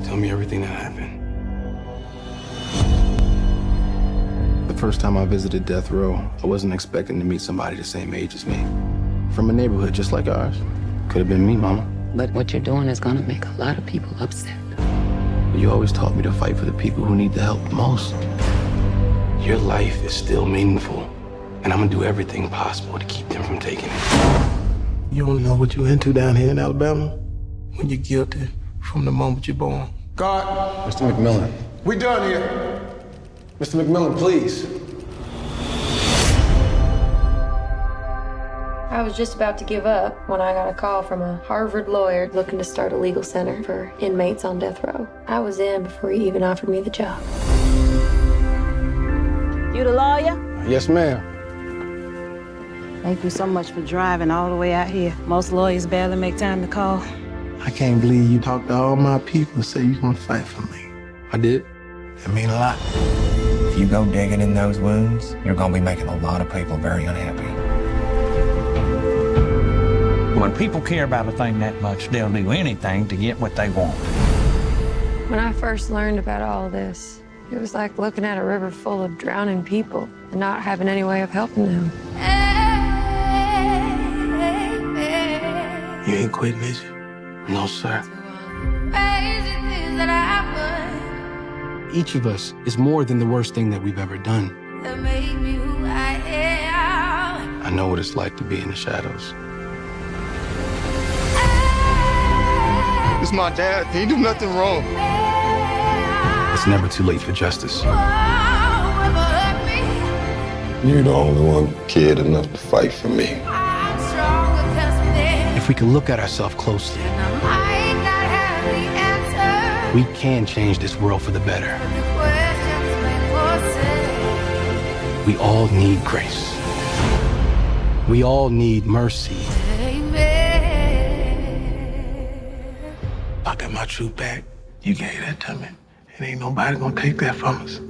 Tell me everything that happened. The first time I visited death row, I wasn't expecting to meet somebody the same age as me. From a neighborhood just like ours. Could have been me, Mama. But what you're doing is gonna make a lot of people upset. But you always taught me to fight for the people who need the help the most. Your life is still meaningful, and I'm gonna do everything possible to keep them from taking it. You don't know what you're into down here in Alabama when you're guilty from the moment you're born. God. Mr. McMillan. We done here. Mr. McMillan, please. I was just about to give up when I got a call from a Harvard lawyer looking to start a legal center for inmates on death row. I was in before he even offered me the job. You the lawyer? Yes, ma'am. Thank you so much for driving all the way out here. Most lawyers barely make time to call. I can't believe you talked to all my people and say you're gonna fight for me. I did. That mean a lot. If you go digging in those wounds, you're gonna be making a lot of people very unhappy. When people care about a thing that much, they'll do anything to get what they want. When I first learned about all this, it was like looking at a river full of drowning people and not having any way of helping them. You ain't quitting, is you? No, sir. Each of us is more than the worst thing that we've ever done. I know what it's like to be in the shadows. It's my dad. He do nothing wrong. It's never too late for justice. You're the only one cared enough to fight for me. If we could look at ourselves closely, we can change this world for the better. We all need grace. We all need mercy. I got my truth back. You gave that to me. And ain't nobody gonna take that from us.